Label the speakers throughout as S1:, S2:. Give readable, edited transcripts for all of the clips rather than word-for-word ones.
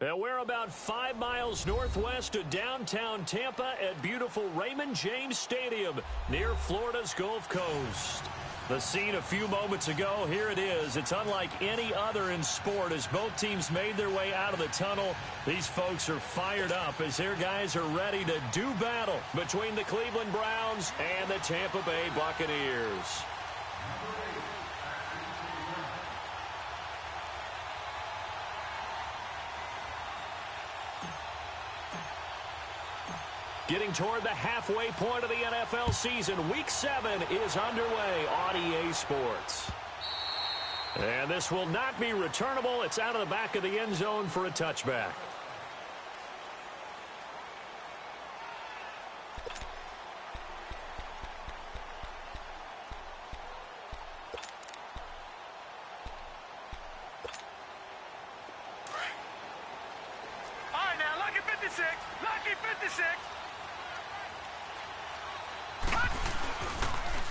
S1: And we're about 5 miles northwest of downtown Tampa at beautiful Raymond James Stadium near Florida's Gulf Coast. The scene a few moments ago, here it is. It's unlike any other in sport as both teams made their way out of the tunnel. These folks are fired up as their guys are ready to do battle between the Cleveland Browns and the Tampa Bay Buccaneers. Getting toward the halfway point of the NFL season, Week 7 is underway on EA Sports. And this will not be returnable. It's out of the back of the end zone for a touchback.
S2: All right, now, lucky 56. Lucky 56.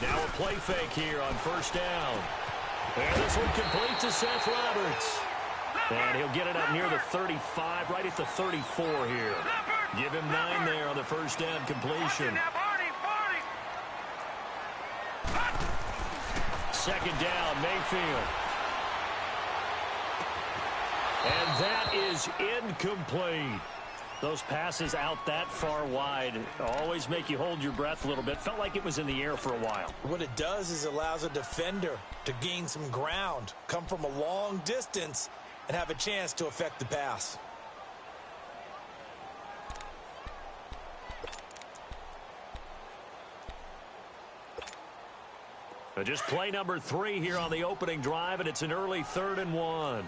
S1: Now a play fake here on first down. And this one complete to Seth Roberts. And he'll get it up near the 35, right at the 34 here. Give him 9 there on the first down completion. Second down, Mayfield. And that is incomplete. Those passes out that far wide always make you hold your breath a little bit. Felt like it was in the air for a while.
S3: What it does is allows a defender to gain some ground, come from a long distance, and have a chance to affect the pass.
S1: Just play number 3 here on the opening drive, and it's an early 3rd and 1.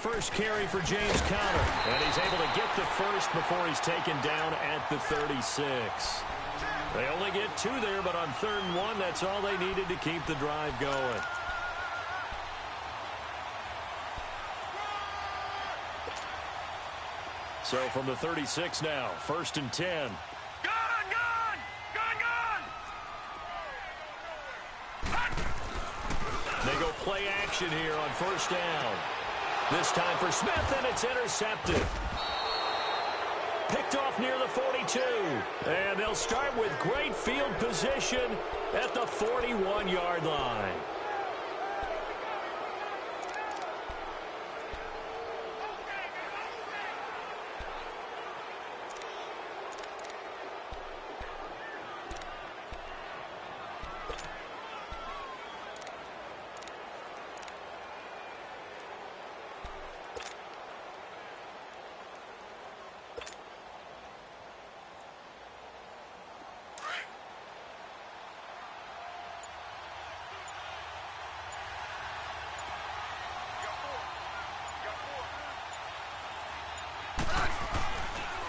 S1: First carry for James Conner, and he's able to get the first before he's taken down at the 36. They only get 2 there, but on 3rd and 1, that's all they needed to keep the drive going. So from the 36 now, 1st and 10. They go play action here on first down. This time for Smith, and it's intercepted. Picked off near the 42. And they'll start with great field position at the 41-yard line.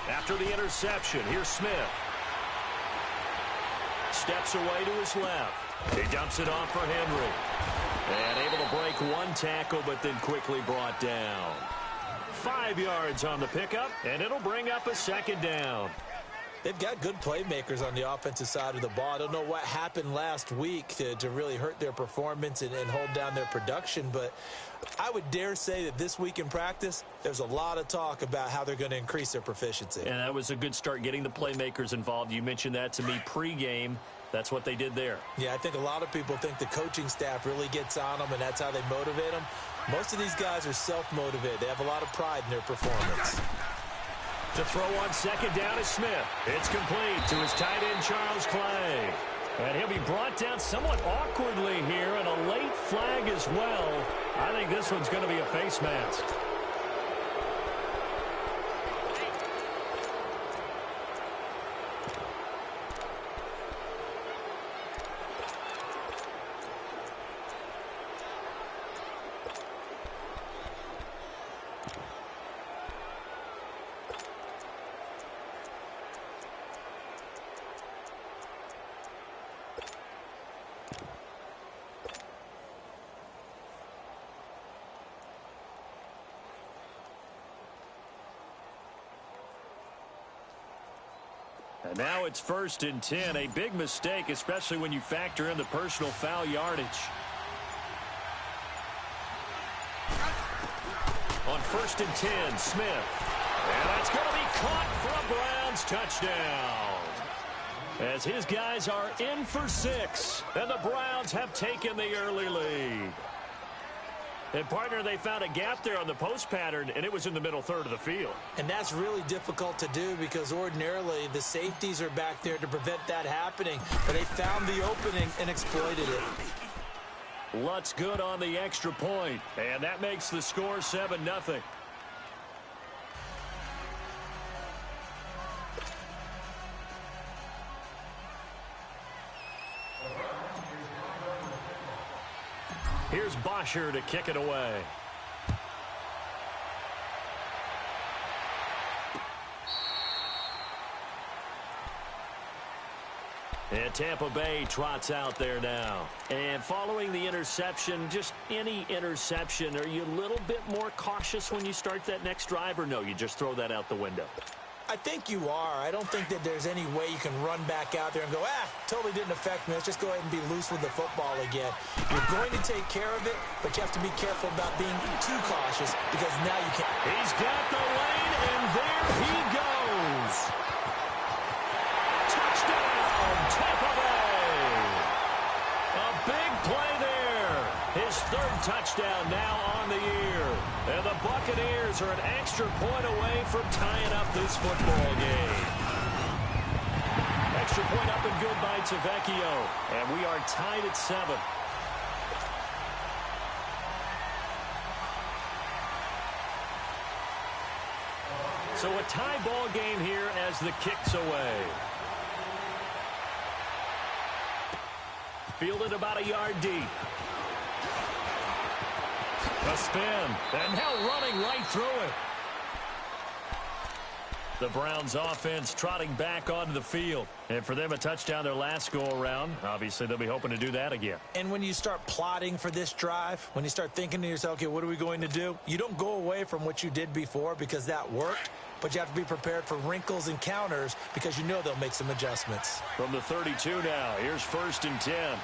S1: After the interception, here's Smith. Steps away to his left. He dumps it off for Henry. And able to break one tackle, but then quickly brought down. 5 yards on the pickup, and it'll bring up a second down.
S3: They've got good playmakers on the offensive side of the ball. I don't know what happened last week to really hurt their performance and hold down their production, but I would dare say that this week in practice, there's a lot of talk about how they're going to increase their proficiency.
S1: And that was a good start getting the playmakers involved. You mentioned that to me pregame. That's what they did there.
S3: Yeah, I think a lot of people think the coaching staff really gets on them, and that's how they motivate them. Most of these guys are self-motivated. They have a lot of pride in their performance.
S1: To throw on second down is Smith. It's complete to his tight end, Charles Clay. And he'll be brought down somewhat awkwardly here, and a late flag as well. I think this one's going to be a face mask. And now it's 1st and 10. A big mistake, especially when you factor in the personal foul yardage. On 1st and 10, Smith. And that's going to be caught for a Browns touchdown. As his guys are in for 6. And the Browns have taken the early lead. And, partner, they found a gap there on the post pattern, and it was in the middle third of the field. And that's really difficult to do because ordinarily the safeties are back there to prevent that happening. But they found the opening and exploited it. Lutz good on the extra point, and that makes the score 7-0. Here's Bosher to kick it away. And Tampa Bay trots out there now. And following the interception, just any interception, are you a little bit more cautious when you start that next drive, or no, you just throw that out the window? I think you are. I don't think that there's any way you can run back out there and go, totally didn't affect me. Let's just go ahead and be loose with the football again. You're going to take care of it, but you have to be careful about being too cautious because now you can't. He's got the lane, and there he goes. Touchdown, Tampa Bay. A big play there. His 3rd touchdown now on the year. And the Buccaneers are an extra point away from tying up this football game. Extra point up and good by Tavecchio. And we are tied at 7. So a tie ball game here as the kick's away. Fielded about a yard deep. A spin, and now running right through it. The Browns offense trotting back onto the field. And for them, a touchdown their last go-around. Obviously, they'll be hoping to do that again. And when you start plotting for this drive, when you start thinking to yourself, okay, what are we going to do? You don't go away from what you did before because that worked. But you have to be prepared for wrinkles and counters because you know they'll make some adjustments. From the 32 now, here's 1st and 10.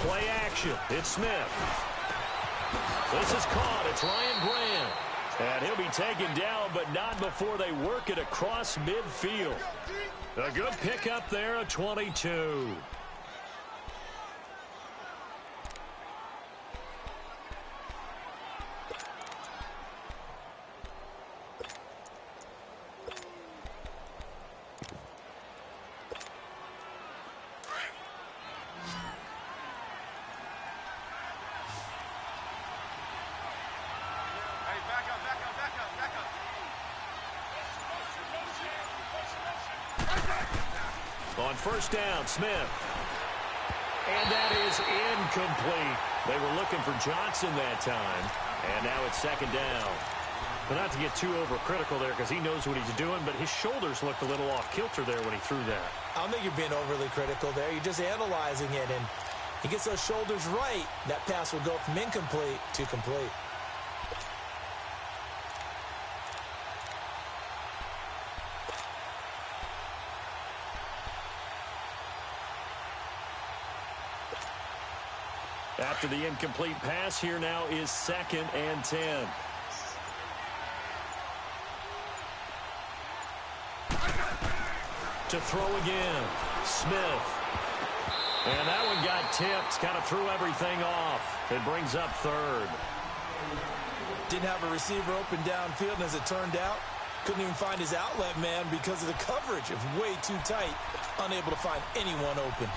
S1: Play action. It's Smith. This is caught. It's Ryan Grant. And he'll be taken down, but not before they work it across midfield. A good pickup there, a 22. On 1st down, Smith. And that is incomplete. They were looking for Johnson that time. And now it's 2nd down. But not to get too overcritical there because he knows what he's doing, but his shoulders looked a little off kilter there when he threw that. I don't think you're being overly critical there. You're just analyzing it, and he gets those shoulders right. That pass will go from incomplete to complete. After the incomplete pass, here now is 2nd and 10. To throw again, Smith. And that one got tipped, kind of threw everything off. It brings up 3rd. Didn't have a receiver open downfield, and as it turned out, couldn't even find his outlet man because of the coverage. It was way too tight, unable to find anyone open.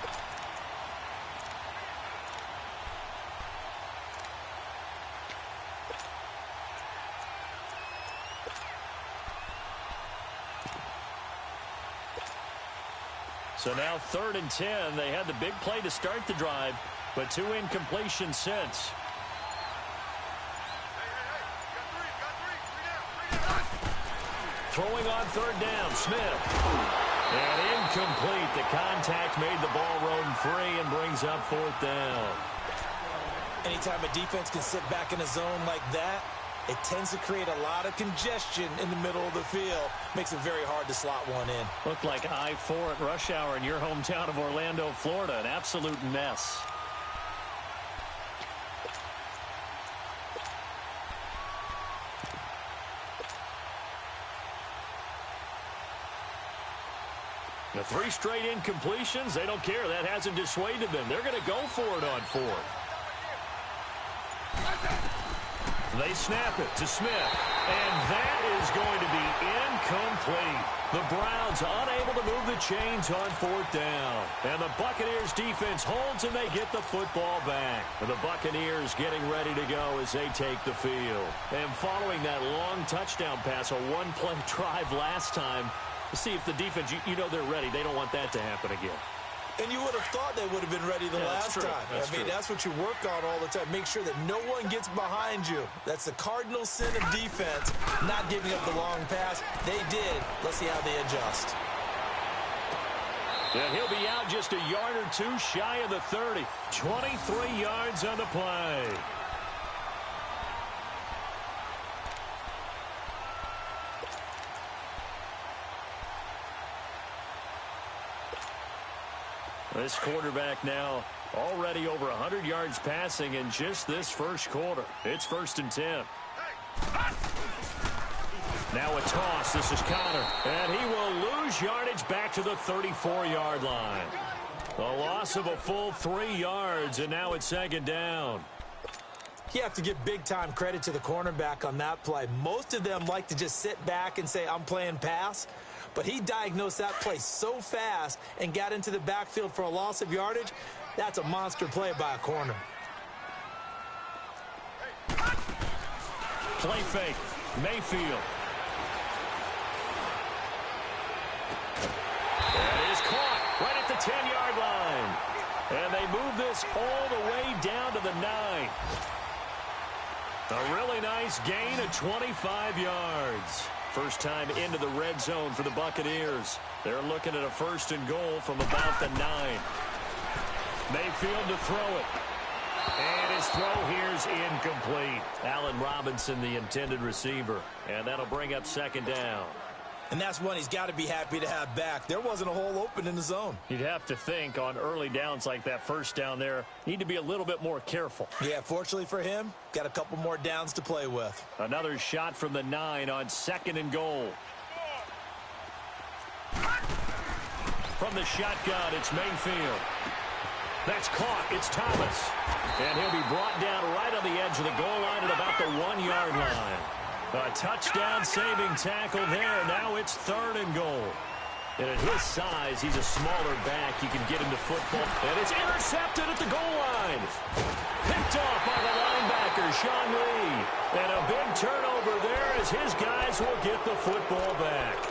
S1: So now 3rd and 10. They had the big play to start the drive, but 2 incompletions since. Throwing on 3rd down, Smith. And incomplete. The contact made the ball roam free and brings up 4th down. Anytime a defense can sit back in a zone like that, it tends to create a lot of congestion in the middle of the field. Makes it very hard to slot one in. Looked like I-4 at rush hour in your hometown of Orlando, Florida. An absolute mess. The 3 straight incompletions, they don't care. That hasn't dissuaded them. They're going to go for it on 4th. They snap it to Smith, and that is going to be incomplete. The Browns unable to move the chains on 4th down. And the Buccaneers defense holds, and they get the football back. And the Buccaneers getting ready to go as they take the field. And following that long touchdown pass, a one-play drive last time, to see if the defense, you know they're ready. They don't want that to happen again.
S3: And you would have thought they would have been ready the last time. That's what you work on all the time. Make sure that no one gets behind you. That's the cardinal sin of defense, not giving up the long pass. They did. Let's see how they adjust.
S1: And he'll be out just a yard or 2 shy of the 30. 23 yards on the play. This quarterback now already over 100 yards passing in just this first quarter. It's 1st and 10. Now a toss. This is Connor. And he will lose yardage back to the 34-yard line. A loss of a full 3 yards, and now it's 2nd down.
S3: You have to give big-time credit to the cornerback on that play. Most of them like to just sit back and say, I'm playing pass. But he diagnosed that play so fast and got into the backfield for a loss of yardage. That's a monster play by a corner.
S1: Play fake. Mayfield. That is caught right at the 10-yard line. And they move this all the way down to the 9. A really nice gain of 25 yards. First time into the red zone for the Buccaneers. They're looking at a 1st and goal from about the 9. Mayfield to throw it. And his throw here's incomplete. Allen Robinson, the intended receiver. And that'll bring up 2nd down.
S3: And that's one he's got to be happy to have back. There wasn't a hole open in the zone.
S1: You'd have to think on early downs like that 1st down there, need to be a little bit more careful.
S3: Yeah, fortunately for him, got a couple more downs to play with.
S1: Another shot from the 9 on 2nd and goal. From the shotgun, it's Mayfield. That's caught. It's Thomas. And he'll be brought down right on the edge of the goal line at about the 1-yard line. A touchdown-saving tackle there. Now it's 3rd and goal. And at his size, he's a smaller back. You can get him to football. And it's intercepted at the goal line. Picked off by the linebacker, Sean Lee. And a big turnover there as his guys will get the football back.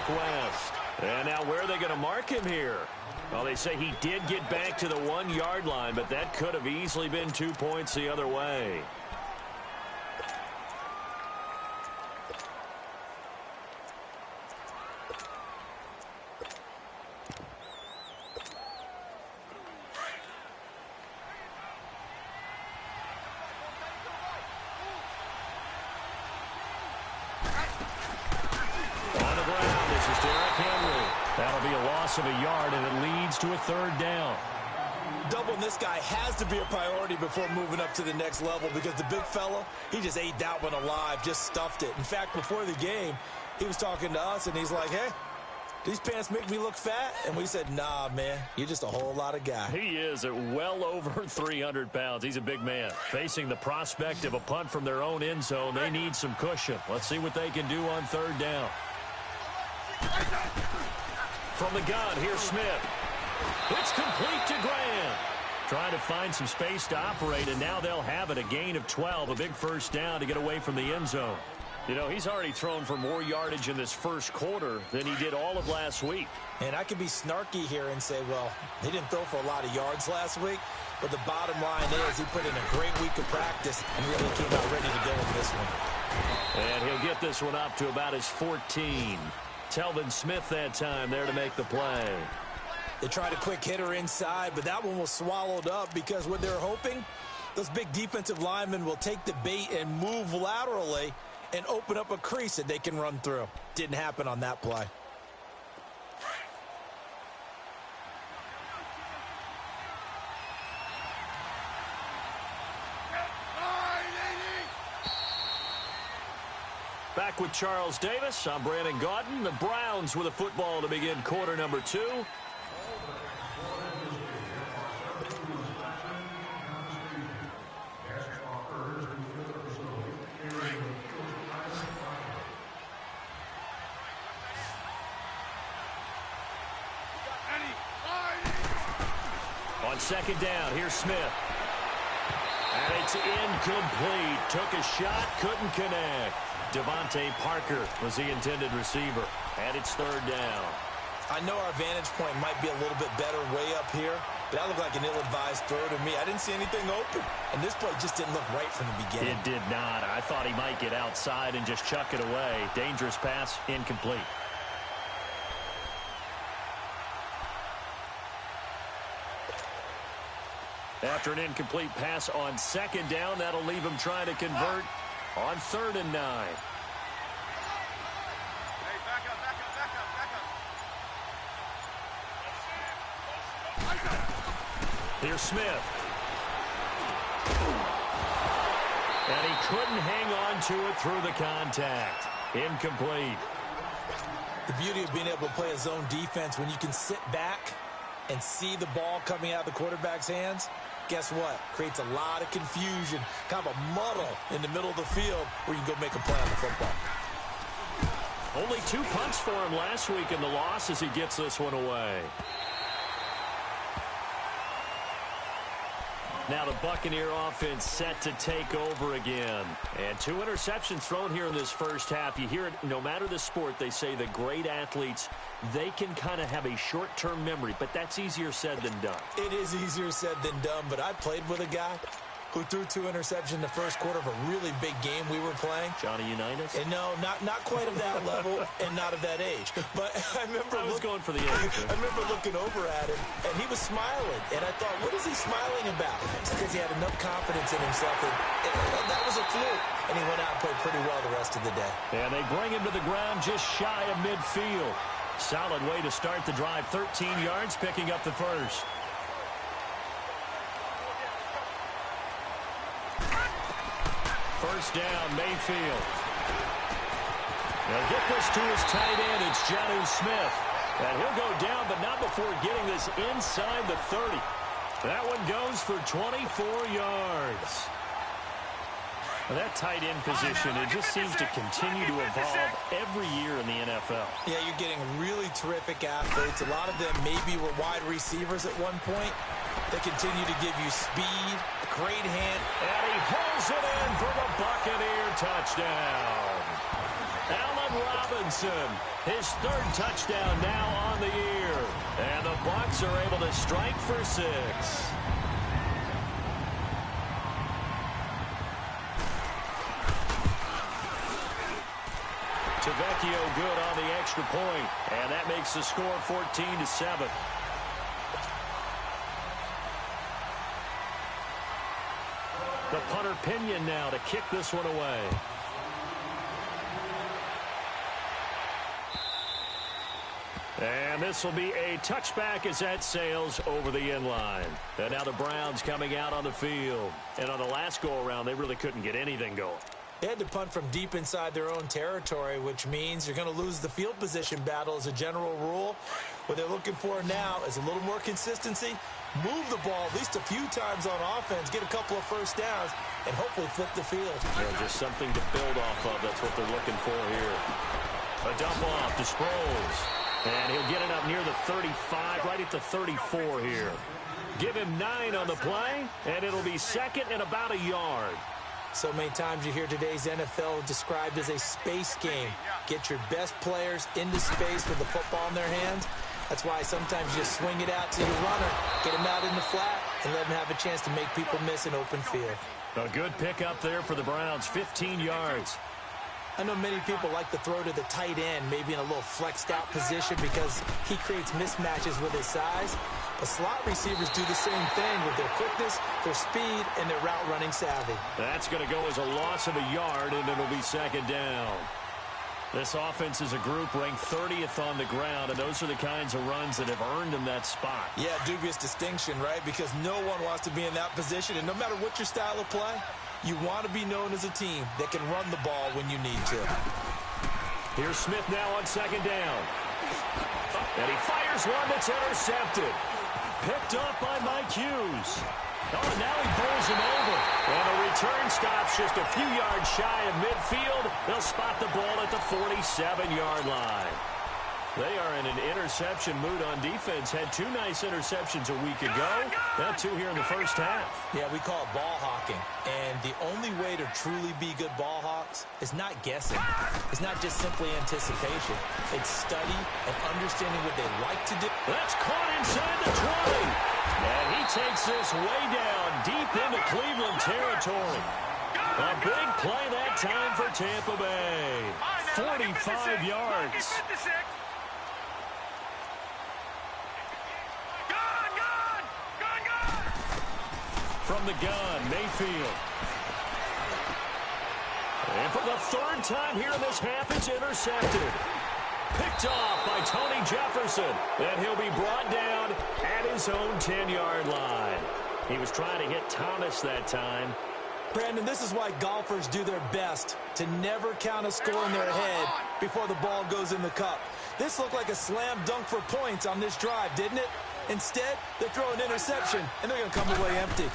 S1: West. And now where are they going to mark him here? Well, they say he did get back to the 1-yard line, but that could have easily been 2 points the other way. Of a yard, and it leads to a 3rd down.
S3: Doubling this guy has to be a priority before moving up to the next level, because the big fella, he just ate that one alive, just stuffed it. In fact, before the game, he was talking to us, and he's like, hey, these pants make me look fat? And we said, nah, man, you're just a whole lot of guy.
S1: He is at well over 300 pounds. He's a big man. Facing the prospect of a punt from their own end zone, they need some cushion. Let's see what they can do on 3rd down. From the gun, here's Smith. It's complete to Graham. Trying to find some space to operate, and now they'll have it. A gain of 12, a big 1st down to get away from the end zone. You know, he's already thrown for more yardage in this first quarter than he did all of last week.
S3: And I could be snarky here and say, well, he didn't throw for a lot of yards last week, but the bottom line is he put in a great week of practice and really came out ready to go in this one.
S1: And he'll get this one up to about his 14. Telvin Smith that time there to make the play.
S3: They tried a quick hitter inside, but that one was swallowed up because what they're hoping, those big defensive linemen will take the bait and move laterally and open up a crease that they can run through. Didn't happen on that play.
S1: Back with Charles Davis. I'm Brandon Gaudin. The Browns with a football to begin quarter number 2. On second down, here's Smith. And it's incomplete. Took a shot, couldn't connect. Devontae Parker was the intended receiver. And it's third down.
S3: I know our vantage point might be a little bit better way up here, but that looked like an ill-advised throw to me. I didn't see anything open. And this play just didn't look right from the beginning.
S1: It did not. I thought he might get outside and just chuck it away. Dangerous pass, incomplete. After an incomplete pass on second down, that'll leave him trying to convert on 3rd and 9.
S2: Hey, back up.
S1: Here's Smith. And he couldn't hang on to it through the contact. Incomplete.
S3: The beauty of being able to play a zone defense when you can sit back and see the ball coming out of the quarterback's hands, guess what? Creates a lot of confusion, kind of a muddle in the middle of the field where you can go make a play on the football.
S1: Only 2 punts for him last week in the loss as he gets this one away. Now the Buccaneer offense set to take over again. And 2 interceptions thrown here in this first half. You hear it, no matter the sport, they say the great athletes, they can kind of have a short-term memory, but that's easier said than done.
S3: It is easier said than done, but I played with a guy who threw 2 interceptions in the first quarter of a really big game we were playing.
S1: Johnny Unitas?
S3: And no, not quite of that level and not of that age. But I was
S1: going for the age.
S3: I remember looking over at him, and he was smiling. And I thought, what is he smiling about? It's because he had enough confidence in himself that that was a fluke. And he went out and played pretty well the rest of the day.
S1: And they bring him to the ground just shy of midfield. Solid way to start the drive. 13 yards, picking up the first. First down, Mayfield. They'll get this to his tight end. It's Jonnu Smith. And he'll go down, but not before getting this inside the 30. That one goes for 24 yards. Well, that tight end position, it just seems to continue to evolve every year in the NFL.
S3: Yeah, you're getting really terrific athletes. A lot of them maybe were wide receivers at one point. They continue to give you speed, great hand.
S1: And he pulls it in for the Buccaneer touchdown. Allen Robinson, his 3rd touchdown now on the year. And the Bucs are able to strike for 6. Tavecchio good on the extra point, and that makes the score 14-7. The punter Pinion now to kick this one away. And this will be a touchback as that sails over the end line. And now the Browns coming out on the field. And on the last go-around, they really couldn't get anything going.
S3: They had to punt from deep inside their own territory, which means you're going to lose the field position battle as a general rule. What they're looking for now is a little more consistency, move the ball at least a few times on offense, get a couple of first downs, and hopefully flip the field.
S1: Just something to build off of. That's what they're looking for here. A dump off to Sproles. And he'll get it up near the 35, right at the 34 here. Give him 9 on the play, and it'll be 2nd and about a yard.
S3: So many times you hear today's NFL described as a space game. Get your best players into space with the football in their hands. That's why sometimes you swing it out to your runner, get him out in the flat, and let him have a chance to make people miss an open field.
S1: A good pickup there for the Browns, 15 yards.
S3: I know many people like to throw to the tight end, maybe in a little flexed out position because he creates mismatches with his size. But slot receivers do the same thing with their quickness, their speed, and their route running savvy.
S1: That's going to go as a loss of a yard, and it'll be second down. This offense is a group ranked 30th on the ground, and those are the kinds of runs that have earned them that spot.
S3: Yeah, dubious distinction, right? Because no one wants to be in that position, and no matter what your style of play, you want to be known as a team that can run the ball when you need to.
S1: Here's Smith now on second down. And he fires one that's intercepted. Picked up by Mike Hughes. Oh, and now he pulls him over. And the return stops just a few yards shy of midfield. They'll spot the ball at the 47-yard line. They are in an interception mood on defense. Had two nice interceptions a week ago. Now two here in the first half.
S3: Yeah, we call it ball hawking. And the only way to truly be good ball hawks is not guessing. It's not just simply anticipation. It's study and understanding what they like to do.
S1: That's caught inside the 20. And he takes this way down deep into Cleveland territory. A big play that time for Tampa Bay. 45 yards. From the gun, Mayfield. And for the third time here in this half, it's intercepted. Picked off by Tony Jefferson. And he'll be brought down at his own 10-yard line. He was trying to hit Thomas that time.
S3: Brandon, this is why golfers do their best to never count a score in their head before the ball goes in the cup. This looked like a slam dunk for points on this drive, didn't it? Instead, they throw an interception, and they're going to come away empty.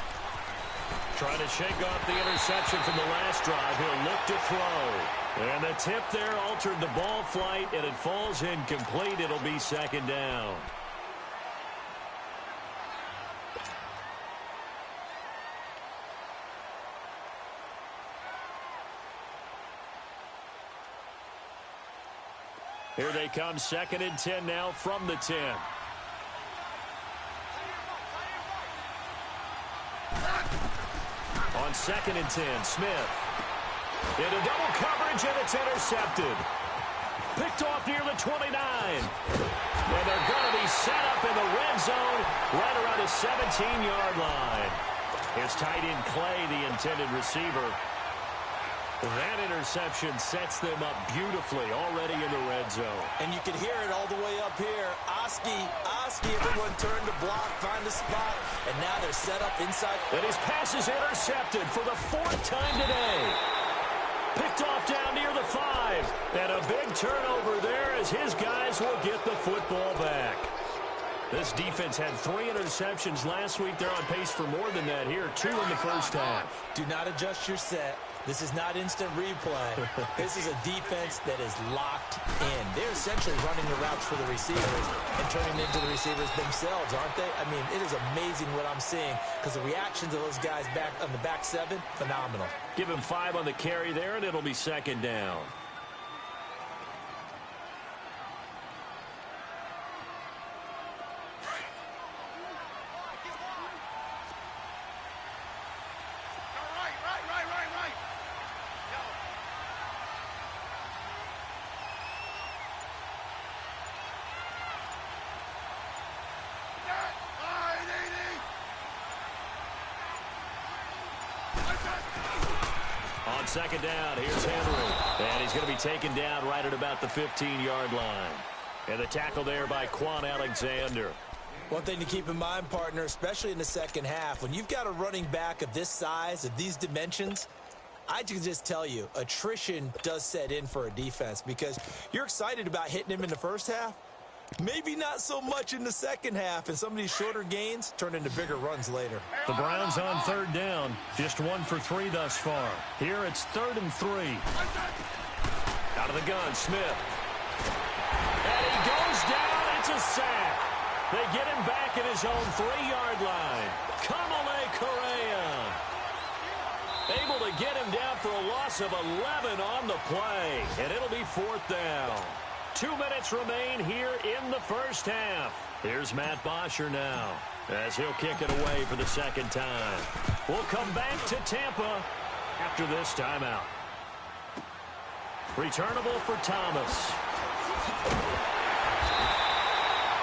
S1: Trying to shake off the interception from the last drive. He'll look to throw. And the tip there altered the ball flight, and it falls incomplete. It'll be second down. Here they come, 2nd and 10 now from the 10. On 2nd and 10, Smith. Into double coverage, and it's intercepted. Picked off near the 29. And they're going to be set up in the red zone right around the 17-yard line. Here's tight end Clay, the intended receiver. That interception sets them up beautifully already in the red zone.
S3: And you can hear it all the way up here. Oski, everyone turned to block, find a spot, and now they're set up inside.
S1: And his pass is intercepted for the 4th time today. Picked off down near the 5. And a big turnover there as his guys will get the football back. This defense had 3 interceptions last week. They're on pace for more than that here. 2 in the first half.
S3: Do not adjust your set. This is not instant replay. This is a defense that is locked in. They're essentially running the routes for the receivers and turning into the receivers themselves, aren't they? I mean, it is amazing what I'm seeing because the reactions of those guys back on the back 7, phenomenal.
S1: Give him 5 on the carry there, and it'll be second down. On second down, here's Henry. And he's going to be taken down right at about the 15-yard line. And the tackle there by Quan Alexander.
S3: One thing to keep in mind, partner, especially in the second half, when you've got a running back of this size, of these dimensions, I can just tell you, attrition does set in for a defense because you're excited about hitting him in the first half. Maybe not so much in the second half, and some of these shorter gains turn into bigger runs later.
S1: The Browns on 3rd down. Just 1 for 3 thus far. Here it's 3rd and 3. Out of the gun, Smith. And he goes down. It's a sack. They get him back at his own 3-yard line. Kamale Correa. Able to get him down for a loss of 11 on the play. And it'll be 4th down. 2 minutes remain here in the first half. Here's Matt Bosher now as he'll kick it away for the 2nd time. We'll come back to Tampa after this timeout. Returnable for Thomas.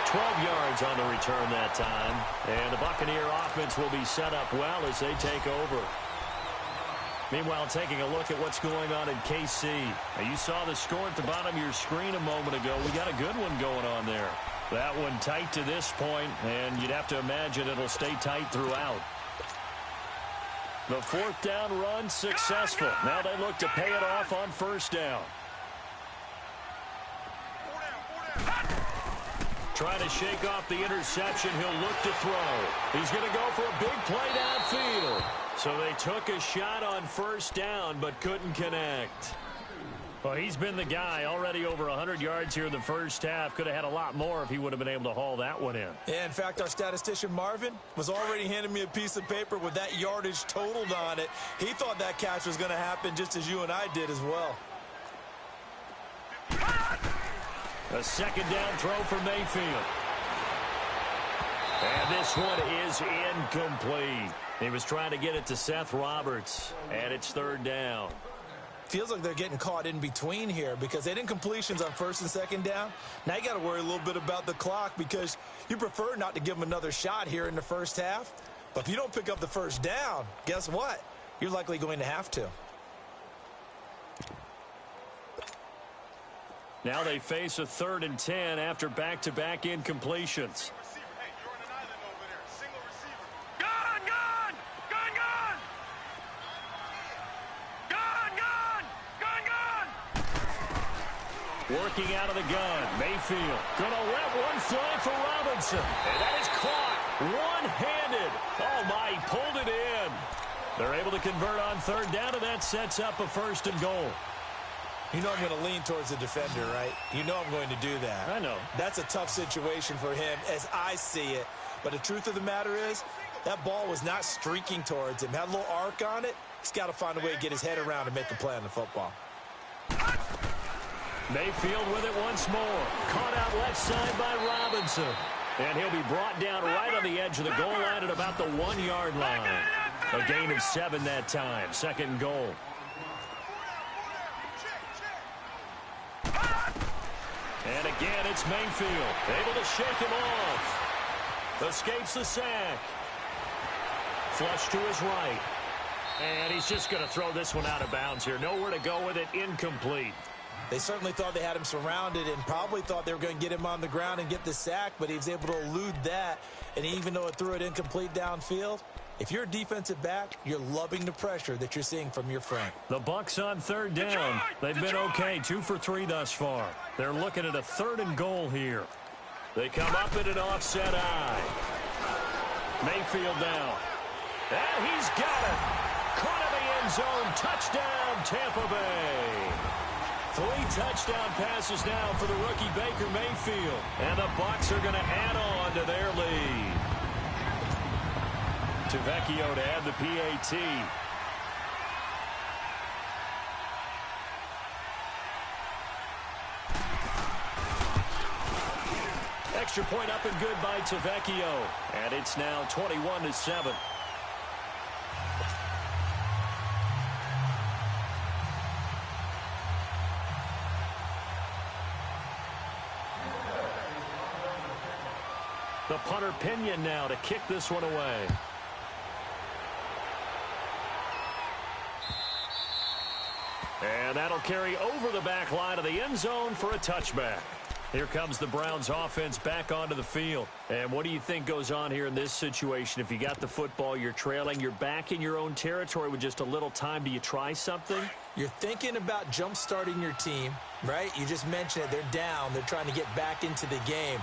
S1: 12 yards on the return that time. And the Buccaneer offense will be set up well as they take over. Meanwhile, taking a look at what's going on in KC. Now, you saw the score at the bottom of your screen a moment ago. We got a good one going on there. That one tight to this point, and you'd have to imagine it'll stay tight throughout. The fourth down run successful. Now they look to pay it off on first down. Trying to shake off the interception. He'll look to throw. He's going to go for a big play downfield. So they took a shot on first down but couldn't connect. Well, he's been the guy. Already over 100 yards here in the first half. Could have had a lot more if he would have been able to haul that one in.
S3: Yeah, in fact, our statistician Marvin was already handing me a piece of paper with that yardage totaled on it. He thought that catch was going to happen just as you and I did as well.
S1: A second down throw for Mayfield. And this one is incomplete. He was trying to get it to Seth Roberts, and it's third down.
S3: Feels like they're getting caught in between here because they didn't completions on first and second down. Now you got to worry a little bit about the clock because you prefer not to give them another shot here in the first half. But if you don't pick up the first down, guess what? You're likely going to have to.
S1: Now they face a 3rd and 10 after back-to-back incompletions. Working out of the gun, Mayfield going to let one fly for Robinson. And that is caught one-handed. Oh, my, he pulled it in. They're able to convert on third down, and that sets up a 1st and goal.
S3: You know I'm going to lean towards the defender, right? You know I'm going to do that.
S1: I know.
S3: That's a tough situation for him as I see it. But the truth of the matter is, that ball was not streaking towards him. Had a little arc on it. He's got to find a way to get his head around and make a play on the football.
S1: Mayfield with it once more. Caught out left side by Robinson. And he'll be brought down right on the edge of the goal line at about the 1-yard line. A gain of 7 that time. 2nd and goal. And again, it's Mayfield. Able to shake him off. Escapes the sack. Flush to his right. And he's just going to throw this one out of bounds here. Nowhere to go with it. Incomplete.
S3: They certainly thought they had him surrounded and probably thought they were going to get him on the ground and get the sack, but he was able to elude that. And even though it threw it incomplete downfield, if you're a defensive back, you're loving the pressure that you're seeing from your friend.
S1: The Bucs on third down. They've been okay, 2 for 3 thus far. They're looking at a 3rd and goal here. They come up in an offset eye. Mayfield now. And he's got it. Caught in the end zone. Touchdown, Tampa Bay. 3 touchdown passes now for the rookie Baker Mayfield. And the Bucs are going to add on to their lead. Vecchio to add the PAT. Extra point up and good by Vecchio. And it's now 21-7. The punter Pinion now to kick this one away. And that'll carry over the back line of the end zone for a touchback. Here comes the Browns offense back onto the field. And what do you think goes on here in this situation? If you got the football, you're trailing, you're back in your own territory with just a little time. Do you try something?
S3: You're thinking about jump-starting your team, right? You just mentioned it. They're down. They're trying to get back into the game.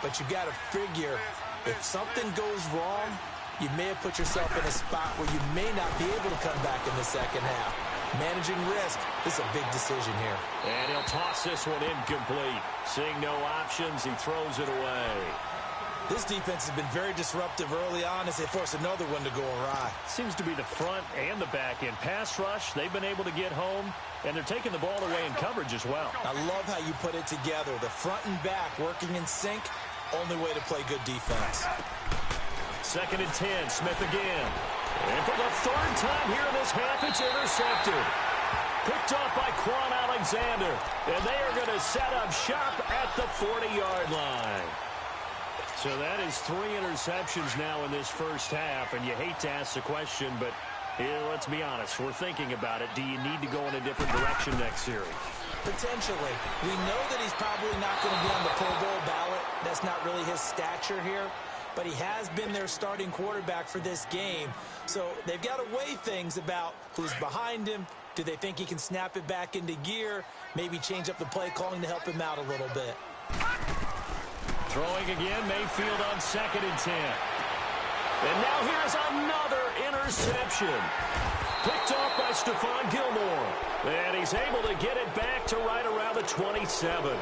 S3: But you got to figure if something goes wrong, you may have put yourself in a spot where you may not be able to come back in the second half. Managing risk is a big decision here.
S1: And he'll toss this one incomplete. Seeing no options, he throws it away.
S3: This defense has been very disruptive early on as they force another one to go awry.
S1: Seems to be the front and the back end. Pass rush, they've been able to get home, and they're taking the ball away in coverage as well.
S3: I love how you put it together. The front and back working in sync, only way to play good defense.
S1: 2nd and 10, Smith again. And for the 3rd time here in this half, it's intercepted. Picked off by Quan Alexander. And they are going to set up shop at the 40-yard line. So that is 3 interceptions now in this first half. And you hate to ask the question, but let's be honest. We're thinking about it. Do you need to go in a different direction next series?
S3: Potentially. We know that he's probably not going to be on the Pro Bowl ballot. That's not really his stature here. But he has been their starting quarterback for this game. So they've got to weigh things about who's behind him. Do they think he can snap it back into gear? Maybe change up the play calling to help him out a little bit.
S1: Throwing again, Mayfield on 2nd and 10. And now here's another interception. Picked off by Stephon Gilmore. And he's able to get it back to right around the 27.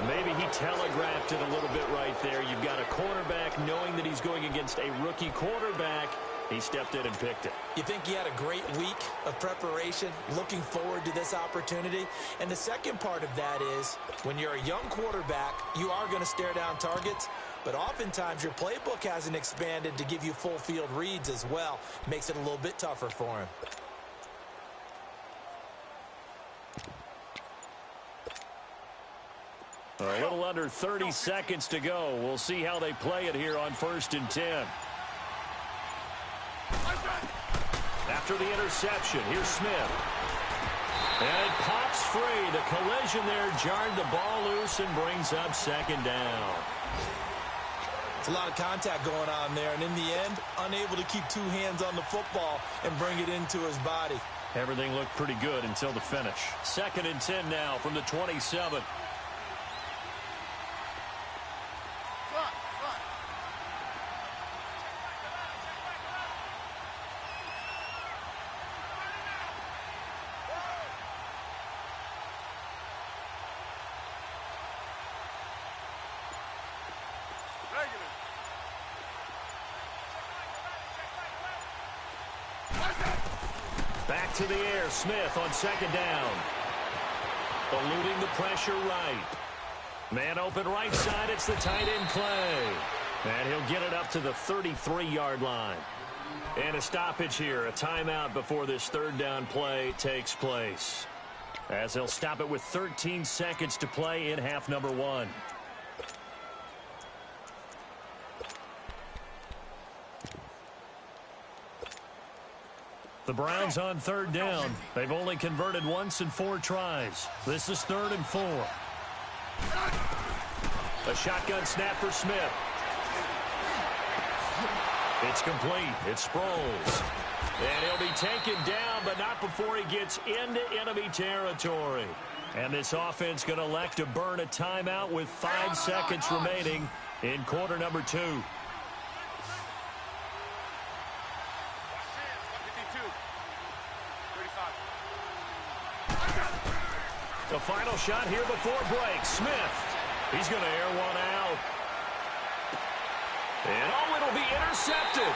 S1: Maybe he telegraphed it a little bit right there. You've got a cornerback knowing that he's going against a rookie quarterback. He stepped in and picked it.
S3: You think he had a great week of preparation, looking forward to this opportunity? And the second part of that is, when you're a young quarterback, you are going to stare down targets, but oftentimes your playbook hasn't expanded to give you full field reads as well. Makes it a little bit tougher for him.
S1: A little under 30 seconds to go. We'll see how they play it here on 1st and 10. After the interception, here's Smith. And it pops free. The collision there jarred the ball loose and brings up 2nd down.
S3: It's a lot of contact going on there, and in the end, unable to keep 2 hands on the football and bring it into his body.
S1: Everything looked pretty good until the finish. 2nd and 10 now from the 27. Back to the air, Smith on 2nd down. Eluding the pressure right. Man open right side, it's the tight end play. And he'll get it up to the 33-yard line. And a stoppage here, a timeout before this 3rd down play takes place. As they'll stop it with 13 seconds to play in half number 1. The Browns on 3rd down. They've only converted once in 4 tries. This is 3rd and 4. A shotgun snap for Smith. It's complete. It's Sproles. And he'll be taken down, but not before he gets into enemy territory. And this offense going to elect to burn a timeout with 5 seconds remaining in quarter number 2. The final shot here before break. Smith. He's going to air one out. And it'll be intercepted.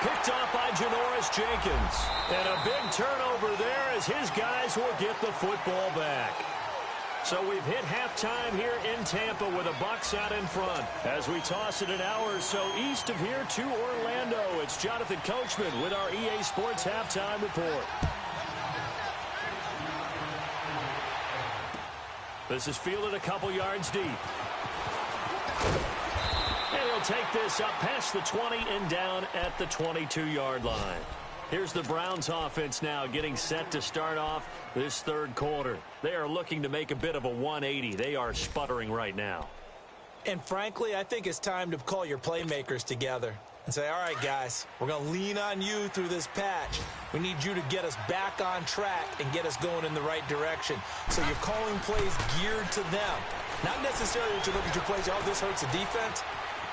S1: Picked off by Janoris Jenkins. And a big turnover there as his guys will get the football back. So we've hit halftime here in Tampa with the Bucs out in front. As we toss it an hour or so east of here to Orlando, it's Jonathan Coachman with our EA Sports Halftime Report. This is fielded a couple yards deep. And he'll take this up past the 20 and down at the 22-yard line. Here's the Browns offense now getting set to start off this 3rd quarter. They are looking to make a bit of a 180. They are sputtering right now.
S3: And frankly, I think it's time to call your playmakers together and say, all right, guys, we're going to lean on you through this patch. We need you to get us back on track and get us going in the right direction. So you're calling plays geared to them. Not necessarily that you look at your plays, oh, this hurts the defense.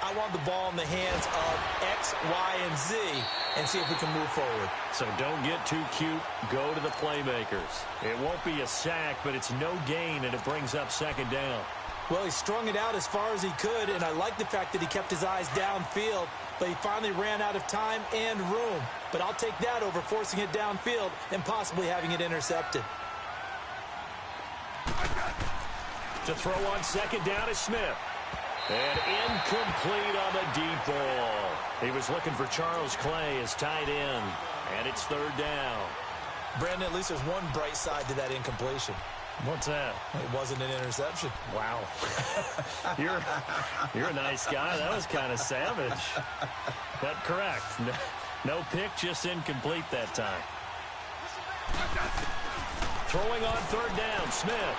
S3: I want the ball in the hands of X, Y, and Z and see if we can move forward.
S1: So don't get too cute. Go to the playmakers. It won't be a sack, but it's no gain, and it brings up 2nd down.
S3: Well, he strung it out as far as he could, and I like the fact that he kept his eyes downfield, but he finally ran out of time and room. But I'll take that over forcing it downfield and possibly having it intercepted.
S1: To throw on 2nd down is Smith. And incomplete on the deep ball. He was looking for Charles Clay as tight end. And it's 3rd down.
S3: Brandon, at least there's one bright side to that incompletion.
S1: What's that?
S3: It wasn't an interception.
S1: Wow. You're a nice guy. That was kind of savage. But correct. No pick, just incomplete that time. Throwing on third down, Smith.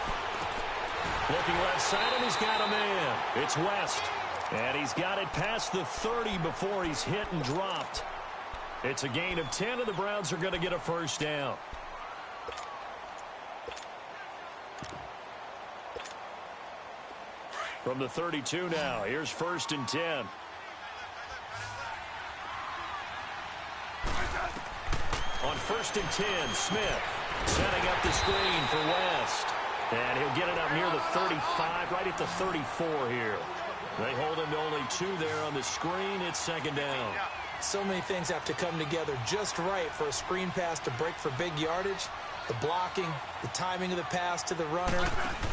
S1: Looking left side, and he's got a man. It's West. And he's got it past the 30 before he's hit and dropped. It's a gain of 10, and the Browns are going to get a first down. From the 32 now, here's 1st and 10. On 1st and 10, Smith setting up the screen for West. And he'll get it up near the 35, right at the 34 here. They hold him to only 2 there on the screen. It's 2nd down.
S3: So many things have to come together just right for a screen pass to break for big yardage. The blocking, the timing of the pass to the runner,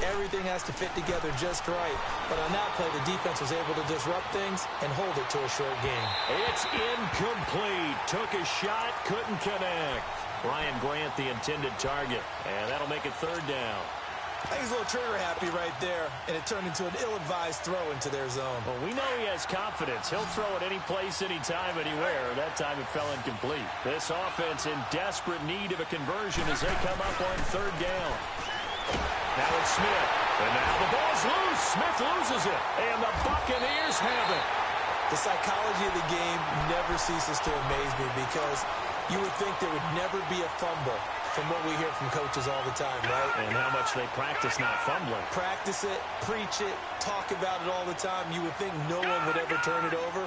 S3: everything has to fit together just right. But on that play, the defense was able to disrupt things and hold it to a short game.
S1: It's incomplete. Took a shot, couldn't connect. Ryan Grant, the intended target. And that'll make it 3rd down.
S3: I think he's a little trigger happy right there, and it turned into an ill-advised throw into their zone.
S1: Well, we know he has confidence. He'll throw it any place, anytime, anywhere. That time it fell incomplete. This offense in desperate need of a conversion as they come up on 3rd down. Now it's Smith. And now the ball's loose. Smith loses it. And the Buccaneers have it.
S3: The psychology of the game never ceases to amaze me because you would think there would never be a fumble from what we hear from coaches all the time, right?
S1: And how much they practice not fumbling.
S3: Practice it, preach it, talk about it all the time. You would think no one would ever turn it over.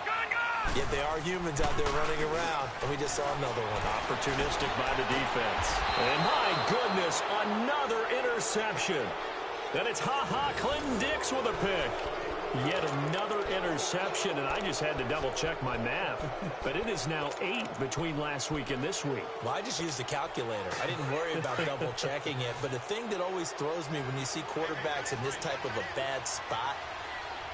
S3: Yet they are humans out there running around, and we just saw another one.
S1: Opportunistic by the defense. And my goodness, another interception. And it's Clinton Dix with a pick. Yet another interception, and I just had to double-check my math. But it is now 8 between last week and this week.
S3: Well, I just used a calculator. I didn't worry about double-checking it. But the thing that always throws me when you see quarterbacks in this type of a bad spot,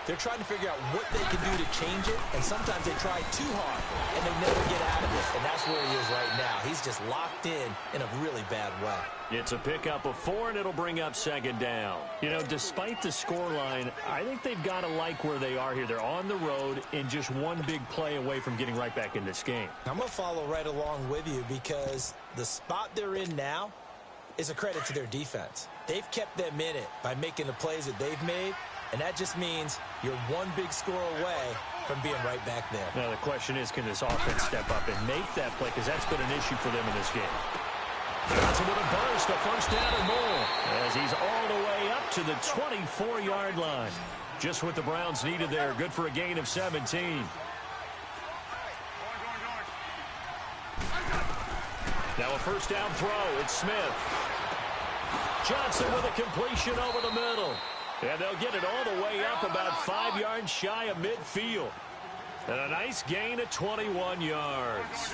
S3: they're trying to figure out what they can do to change it, and sometimes they try too hard, and they never get out of it. And that's where he is right now. He's just locked in a really bad way.
S1: It's a pickup of 4, and it'll bring up 2nd down. You know, despite the scoreline, I think they've got to like where they are here. They're on the road and just one big play away from getting right back in this game.
S3: I'm going to follow right along with you because the spot they're in now is a credit to their defense. They've kept them in it by making the plays that they've made, and that just means you're one big score away from being right back there.
S1: Now, the question is, can this offense step up and make that play? Because that's been an issue for them in this game. Johnson with a burst, a 1st down or more, as he's all the way up to the 24-yard line. Just what the Browns needed there. Good for a gain of 17. Now a 1st down throw. It's Smith. Johnson with a completion over the middle. And they'll get it all the way up about 5 yards shy of midfield. And a nice gain of 21 yards.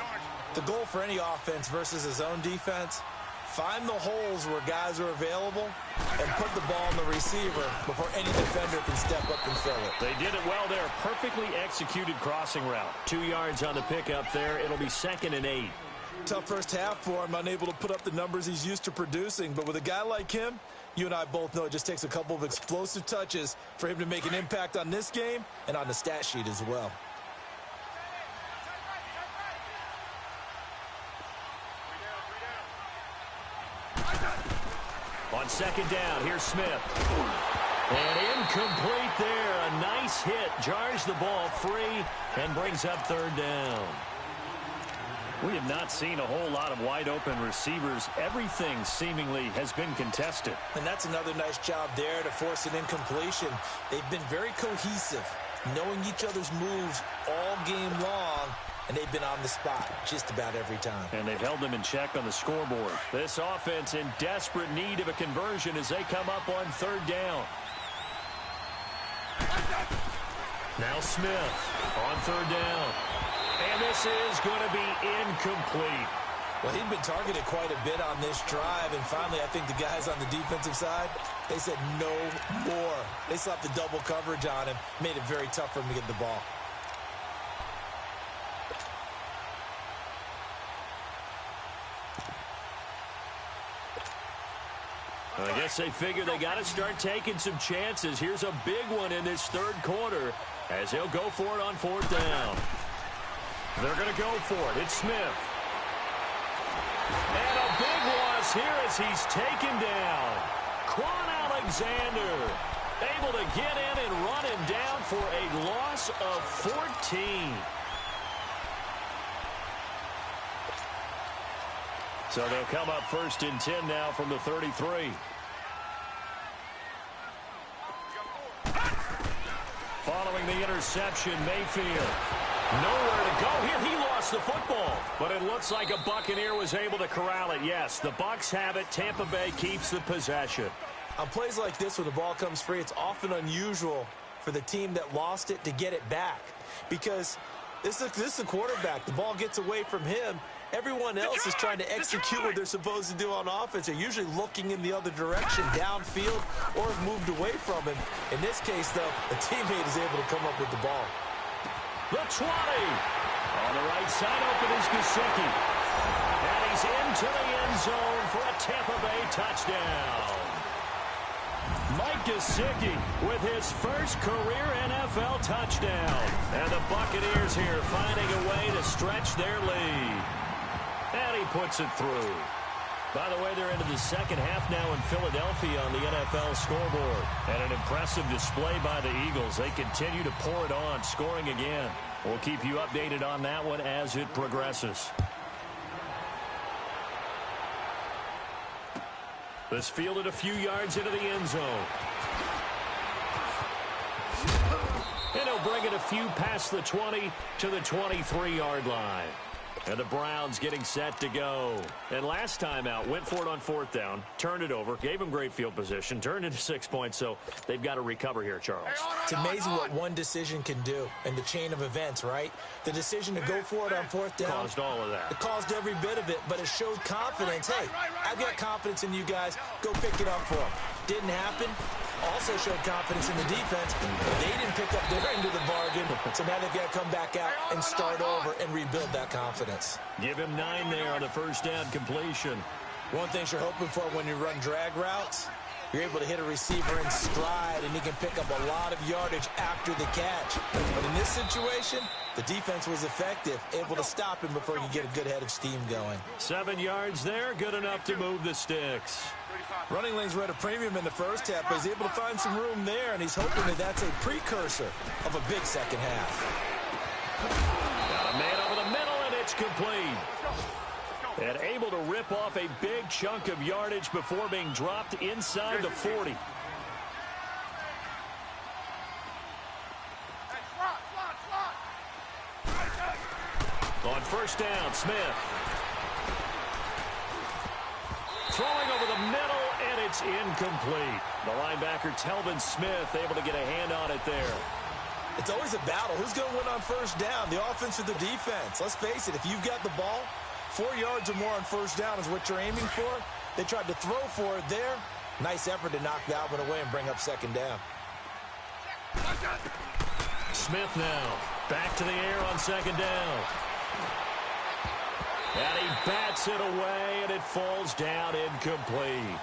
S3: The goal for any offense versus his own defense, find the holes where guys are available and put the ball on the receiver before any defender can step up and fill it.
S1: They did it well there. Perfectly executed crossing route. 2 yards on the pickup there. It'll be 2nd and 8.
S3: Tough first half for him, unable to put up the numbers he's used to producing. But with a guy like him, you and I both know it just takes a couple of explosive touches for him to make an impact on this game and on the stat sheet as well.
S1: On 2nd down, here's Smith. And incomplete there. A nice hit. Jars the ball free and brings up 3rd down. We have not seen a whole lot of wide-open receivers. Everything seemingly has been contested.
S3: And that's another nice job there to force an incompletion. They've been very cohesive, knowing each other's moves all game long, and they've been on the spot just about every time.
S1: And they've held them in check on the scoreboard. This offense in desperate need of a conversion as they come up on 3rd down. Now Smith on 3rd down. And this is going to be incomplete.
S3: Well, he'd been targeted quite a bit on this drive, and finally I think the guys on the defensive side, they said no more. They slapped the double coverage on him, made it very tough for him to get the ball.
S1: I guess they figure they got to start taking some chances. Here's a big one in this third quarter as he'll go for it on fourth down. They're going to go for it. It's Smith. And a big loss here as he's taken down. Quan Alexander able to get in and run him down for a loss of 14. So they'll come up first and 10 now from the 33. Following the interception, Mayfield. Nowhere to go here. He lost the football. But it looks like a Buccaneer was able to corral it. Yes, the Bucs have it. Tampa Bay keeps the possession.
S3: On plays like this where the ball comes free, it's often unusual for the team that lost it to get it back. Because this is a quarterback. The ball gets away from him. Everyone else is trying to execute what they're supposed to do on offense. They're usually looking in the other direction, downfield, or have moved away from him. In this case, though, a teammate is able to come up with the ball.
S1: The 20. On the right side, open is Gesicki. And he's into the end zone for a Tampa Bay touchdown. Mike Gesicki with his first career NFL touchdown. And the Buccaneers here finding a way to stretch their lead. And he puts it through. By the way, they're into the second half now in Philadelphia on the NFL scoreboard. And an impressive display by the Eagles. They continue to pour it on, scoring again. We'll keep you updated on that one as it progresses. This fielded a few yards into the end zone. And he'll bring it a few past the 20 to the 23-yard line. And the Browns getting set to go. And last time out, went for it on fourth down, turned it over, gave them great field position, turned into 6 points, so they've got to recover here, Charles.
S3: It's amazing what one decision can do in the chain of events, right? The decision to go for it on fourth down.
S1: Caused all of that.
S3: It caused every bit of it, but it showed confidence. Hey, I've got confidence in you guys. Go pick it up for them. Didn't happen. Also showed confidence in the defense. They didn't pick up their end of the bargain, so now they've got to come back out and start over and rebuild that confidence.
S1: Give him 9 there on the first down completion.
S3: One thing you're hoping for when you run drag routes, you're able to hit a receiver in stride, and he can pick up a lot of yardage after the catch. But in this situation, the defense was effective, able to stop him before he could get a good head of steam going.
S1: 7 yards there, good enough to move the sticks.
S3: Running lanes were at a premium in the first half, but he's able to find some room there, and he's hoping that that's a precursor of a big second half.
S1: Got a man over the middle, and it's complete. And able to rip off a big chunk of yardage before being dropped inside the 40. On first down, Smith. Throwing over the middle, and it's incomplete. The linebacker, Telvin Smith, able to get a hand on it there.
S3: It's always a battle. Who's going to win on first down, the offense or the defense? Let's face it, if you've got the ball, 4 yards or more on first down is what you're aiming for. They tried to throw for it there. Nice effort to knock that one away and bring up second down.
S1: Smith now back to the air on second down. And he bats it away, and it falls down incomplete.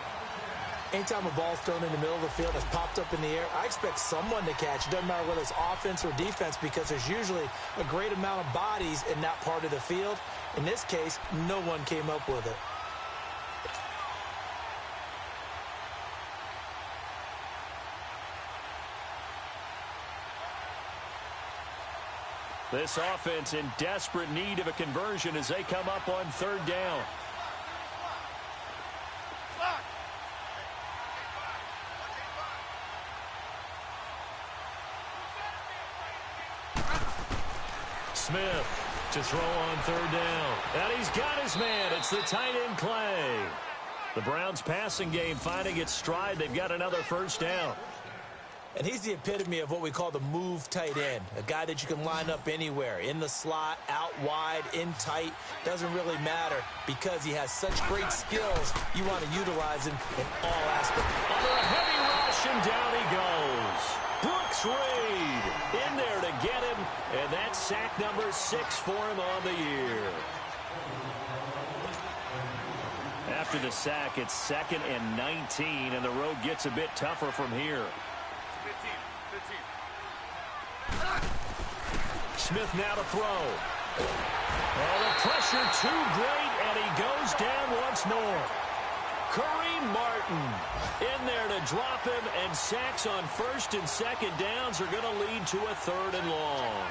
S3: Anytime a ball's thrown in the middle of the field, it's popped up in the air, I expect someone to catch. It doesn't matter whether it's offense or defense, because there's usually a great amount of bodies in that part of the field. In this case, no one came up with it.
S1: This offense in desperate need of a conversion as they come up on third down. Smith to throw on third down. And he's got his man. It's the tight end Clay. The Browns passing game finding its stride. They've got another first down.
S3: And he's the epitome of what we call the move tight end, a guy that you can line up anywhere, in the slot, out wide, in tight, doesn't really matter because he has such great skills. You want to utilize him in all aspects.
S1: Under a heavy rush, and down he goes. Brooks Reed in there to get him, and that's sack number 6 for him on the year. After the sack, it's 2nd and 19, and the road gets a bit tougher from here.
S2: 15.
S1: Smith now to throw. Oh, the pressure too great, and he goes down once more. Kareem Martin in there to drop him, and sacks on 1st and 2nd downs are going to lead to a 3rd and long.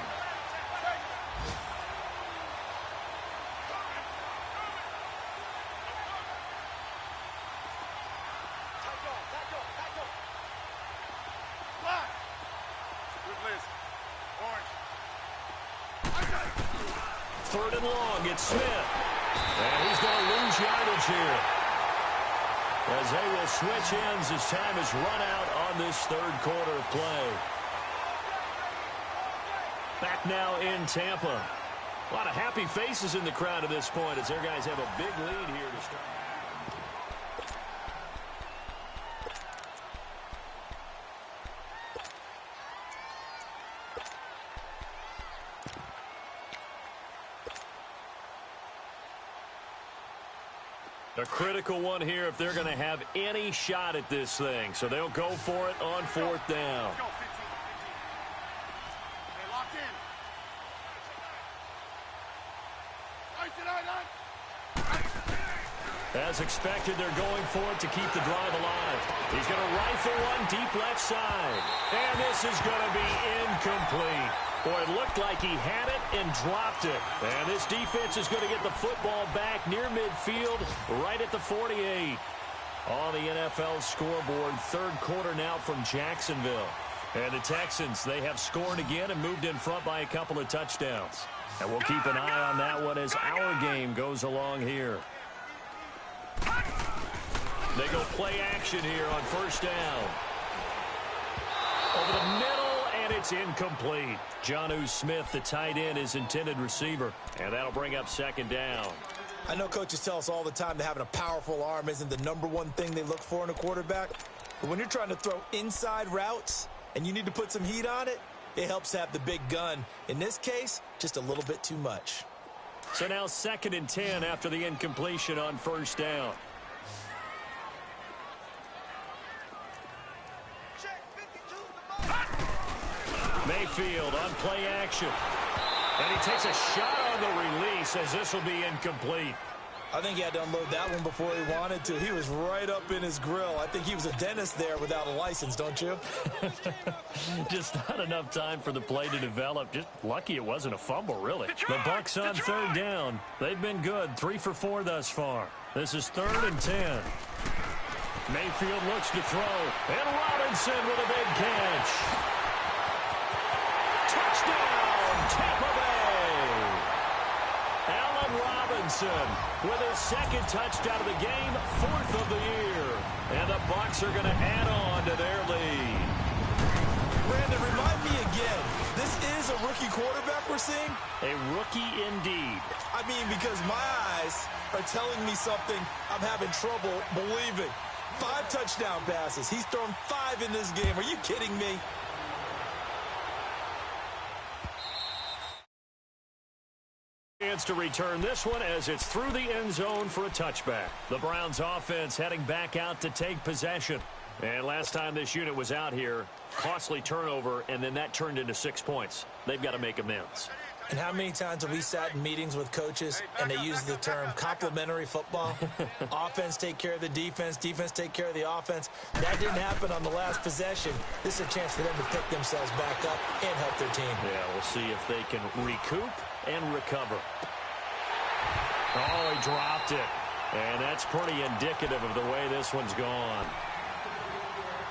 S1: Third and long, it's Smith. And he's going to lose yardage here, as they will switch ends as time has run out on this 3rd quarter of play. Back now in Tampa. A lot of happy faces in the crowd at this point as their guys have a big lead here to start. A critical one here if they're going to have any shot at this thing. So they'll go for it on 4th down.
S2: Let's go, 15. Hey, locked in.
S1: As expected, they're going for it to keep the drive alive. He's going to rifle one deep left side. And this is going to be incomplete. Boy, it looked like he had it and dropped it. And this defense is going to get the football back near midfield, right at the 48. On the NFL scoreboard, 3rd quarter now from Jacksonville. And the Texans, they have scored again and moved in front by a couple of touchdowns. And we'll keep an eye on that one as our game goes along here. They go play action here on 1st down. Over the middle, and it's incomplete. Jonnu Smith, the tight end, is intended receiver. And that'll bring up 2nd down.
S3: I know coaches tell us all the time that having a powerful arm isn't the #1 thing they look for in a quarterback. But when you're trying to throw inside routes and you need to put some heat on it, it helps to have the big gun. In this case, just a little bit too much.
S1: So now 2nd and 10 after the incompletion on 1st down. Mayfield on play action. And he takes a shot on the release as this will be incomplete.
S3: I think he had to unload that one before he wanted to. He was right up in his grill. I think he was a dentist there without a license, don't you?
S1: Just not enough time for the play to develop. Just lucky it wasn't a fumble, really. The Bucs on 3rd down. They've been good. 3 for 4 thus far. This is 3rd and 10. Mayfield looks to throw. And Robinson with a big catch. Touchdown, Tampa Bay. Allen Robinson with his 2nd touchdown of the game, 4th of the year. And the Bucs are going to add on to their lead.
S3: Brandon, remind me again, this is a rookie quarterback we're seeing?
S1: A rookie indeed.
S3: I mean, because my eyes are telling me something I'm having trouble believing. 5 touchdown passes. He's thrown 5 in this game. Are you kidding me?
S1: Chance to return this one as it's through the end zone for a touchback. The Browns offense heading back out to take possession. And last time this unit was out here, costly turnover, and then that turned into 6 points. They've got to make amends.
S3: And how many times have we sat in meetings with coaches and they use the term complementary football? Offense take care of the defense, defense take care of the offense. That didn't happen on the last possession. This is a chance for them to pick themselves back up and help their team.
S1: Yeah, we'll see if they can recoup and recover. Oh, he dropped it. And that's pretty indicative of the way this one's gone.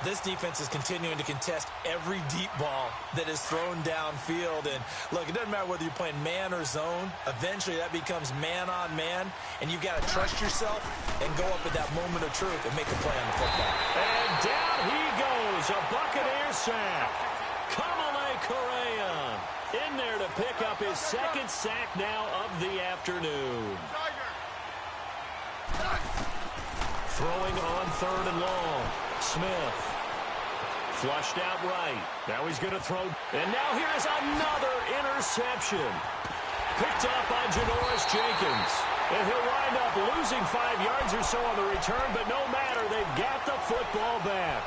S3: This defense is continuing to contest every deep ball that is thrown downfield. And, look, it doesn't matter whether you're playing man or zone. Eventually, that becomes man-on-man, and you've got to trust yourself and go up at that moment of truth and make a play on the football.
S1: And down he goes, a Buccaneer sack. Kamale Correa in there to pick up his 2nd sack now of the afternoon. Throwing on 3rd and long. Smith. Flushed out right. Now he's going to throw. And now here's another interception. picked off by Janoris Jenkins. And he'll wind up losing 5 yards or so on the return, but no matter, they've got the football back.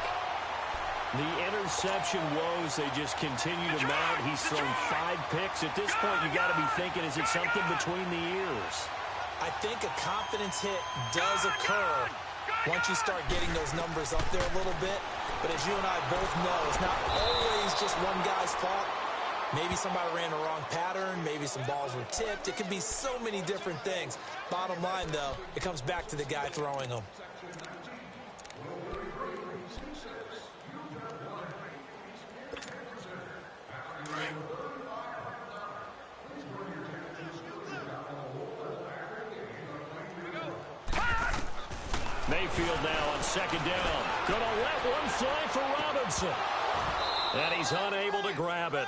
S1: The interception woes, they just continue to mount. He's thrown 5 picks. At this point, you got to be thinking, is it something between the ears?
S3: I think a confidence hit does occur once you start getting those numbers up there a little bit. But as you and I both know, it's not always just one guy's fault. Maybe somebody ran the wrong pattern. Maybe some balls were tipped. It could be so many different things. Bottom line, though, it comes back to the guy throwing them.
S1: Mayfield now on second down. Gonna let one fly for Robinson. And he's unable to grab it.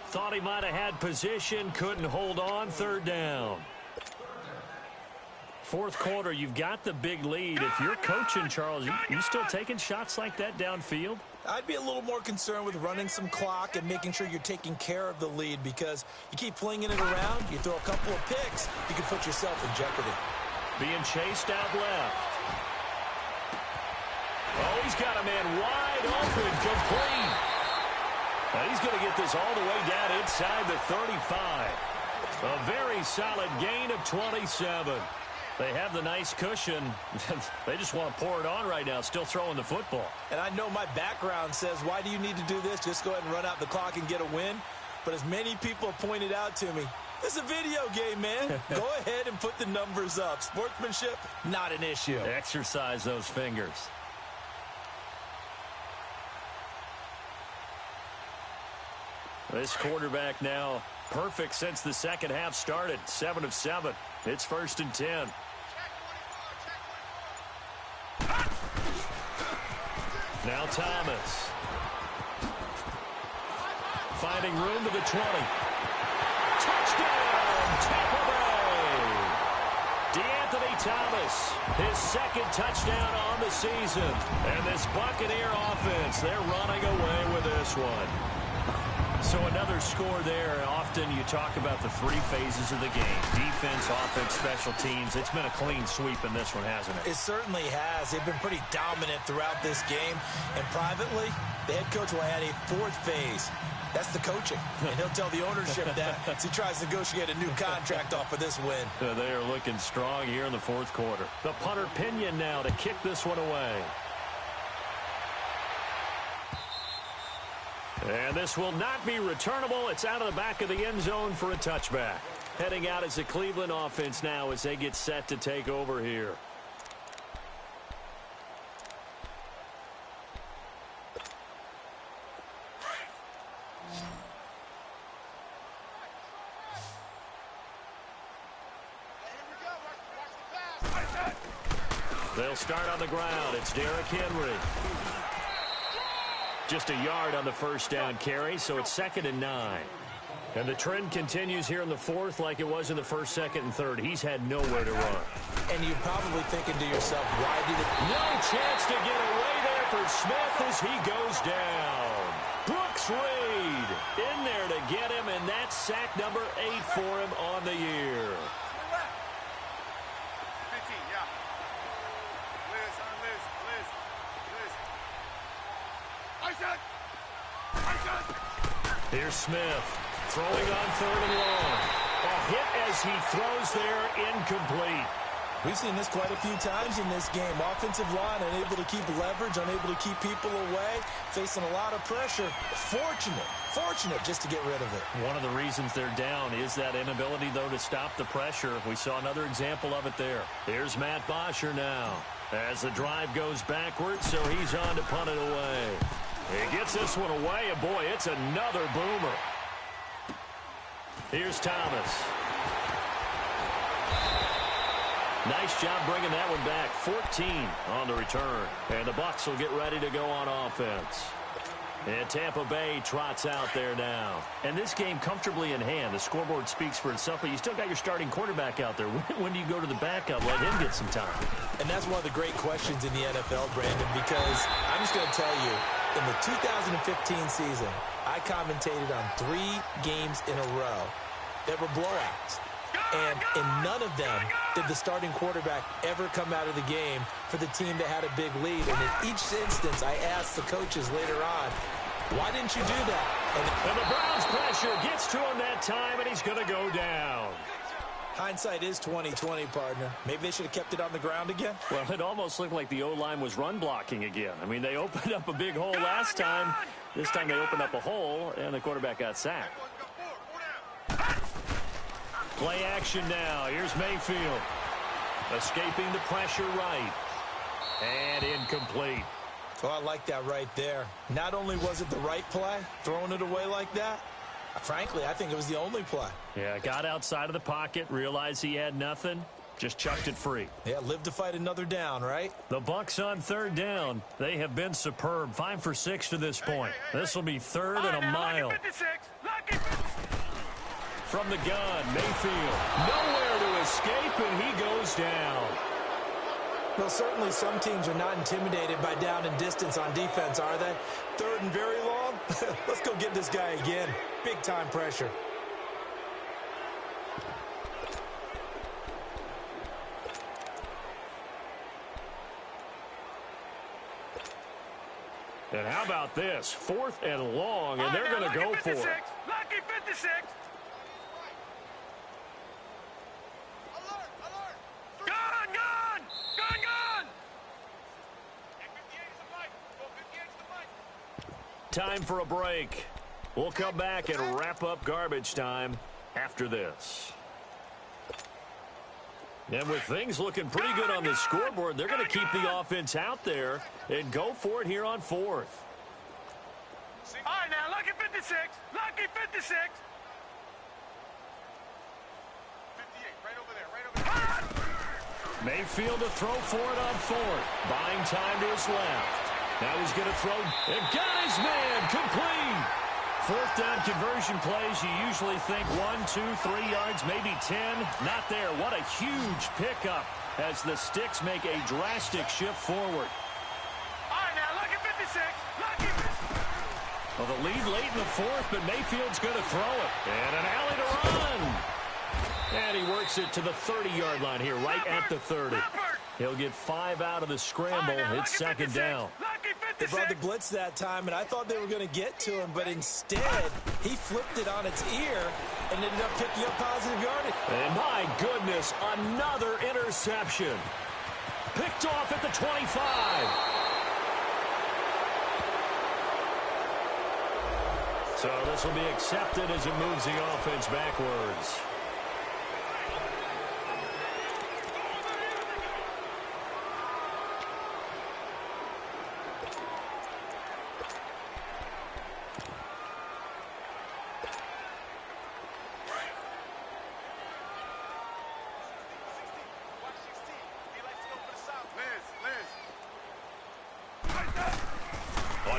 S1: Thought he might have had position, couldn't hold on, third down. Fourth quarter, you've got the big lead. If you're coaching, Charles, you still taking shots like that downfield?
S3: I'd be a little more concerned with running some clock and making sure you're taking care of the lead, because you keep flinging it around, you throw a couple of picks, you can put yourself in jeopardy.
S1: Being chased out left. Oh, he's got a man wide open, complete. And he's going to get this all the way down inside the 35. A very solid gain of 27. They have the nice cushion. They just want to pour it on right now, still throwing the football.
S3: And I know my background says, why do you need to do this? Just go ahead and run out the clock and get a win. But as many people have pointed out to me, this is a video game, man. Go ahead and put the numbers up. Sportsmanship, not an issue.
S1: Exercise those fingers. This quarterback now perfect since the second half started. 7 of 7. It's 1st and 10. Now Thomas. Finding room to the 20. Touchdown, Tampa Bay. DeAnthony Thomas, his second touchdown on the season. And this Buccaneer offense, they're running away with this one. So another score there. Often you talk about the 3 phases of the game. Defense, offense, special teams. It's been a clean sweep in this one, hasn't it?
S3: It certainly has. They've been pretty dominant throughout this game. And privately, the head coach will add a 4th phase. That's the coaching. And he'll tell the ownership that as he tries to negotiate a new contract off of this win.
S1: They are looking strong here in the 4th quarter. The punter Pinion now to kick this one away. And this will not be returnable. It's out of the back of the end zone for a touchback. Heading out as the Cleveland offense now as they get set to take over here. They'll start on the ground. It's Derrick Henry. Just a yard on the first down carry, so it's 2nd and 9. And the trend continues here in the 4th like it was in the 1st, 2nd, and 3rd. He's had nowhere to run.
S3: And you're probably thinking to yourself, why did it...
S1: No chance to get away there for Smith as he goes down. Brooks Reed in there to get him, and that's sack number 8 for him on the year. Here's Smith throwing on 3rd and long. A hit as he throws there, incomplete.
S3: We've seen this quite a few times in this game. Offensive line unable to keep leverage, unable to keep people away, facing a lot of pressure. Fortunate just to get rid of it.
S1: One of the reasons they're down is that inability, though, to stop the pressure. We saw another example of it there. Here's Matt Bosher now as the drive goes backwards, so he's on to punt it away. He gets this one away, and boy, it's another boomer. Here's Thomas. Nice job bringing that one back. 14 on the return. And the Bucs will get ready to go on offense. And Tampa Bay trots out there now. And this game comfortably in hand. The scoreboard speaks for itself, but you still got your starting quarterback out there. When do you go to the backup? Let him get some time.
S3: And that's one of the great questions in the NFL, Brandon, because I'm just going to tell you, in the 2015 season, I commentated on 3 games in a row that were blowouts. And in none of them did the starting quarterback ever come out of the game for the team that had a big lead. And in each instance, I asked the coaches later on, why didn't you do that?
S1: And the Browns' pressure gets to him that time, and he's going to go down.
S3: Hindsight is 20/20, partner. Maybe they should have kept it on the ground again.
S1: Well, it almost looked like the O-line was run blocking again. I mean, they opened up a big hole last time. This time they opened up a hole, and the quarterback got sacked. Play action now. Here's Mayfield. Escaping the pressure right. And incomplete.
S3: Oh, I like that right there. Not only was it the right play, throwing it away like that, frankly, I think it was the only play.
S1: Yeah, got outside of the pocket, realized he had nothing, just chucked it free.
S3: Yeah, live to fight another down, right?
S1: The Bucs on third down. They have been superb. 5 for 6 to this point. This will be third and a mile. From the gun, Mayfield. Nowhere to escape, and he goes down.
S3: Well, certainly some teams are not intimidated by down and distance on defense, are they? Third and very long? Let's go get this guy again. Big-time pressure.
S1: And how about this? 4th and long, and they're going to go for it.
S2: Lucky 56.
S1: Time for a break. We'll come back and wrap up garbage time after this. And with things looking pretty good on the scoreboard, they're going to keep the offense out there and go for it here on 4th.
S2: All right, now, lucky 56. Lucky 56. 58, right over there,
S1: Mayfield to throw for it on 4th. Buying time to his left. Now he's going to throw and got his man complete. 4th down conversion plays, you usually think 1, 2, 3 yards, maybe 10. Not there. What a huge pickup as the Sticks make a drastic shift forward.
S2: All right, now, lucky 56. Lucky.
S1: Well, the lead late in the 4th, but Mayfield's going to throw it. And an alley to run. And he works it to the 30-yard line here, right at the 30. He'll get 5 out of the scramble. It's 2nd down.
S3: They brought the blitz that time, and I thought they were going to get to him, but instead, he flipped it on its ear and ended up picking up positive yardage.
S1: And my goodness, another interception. Picked off at the 25. So this will be accepted as it moves the offense backwards.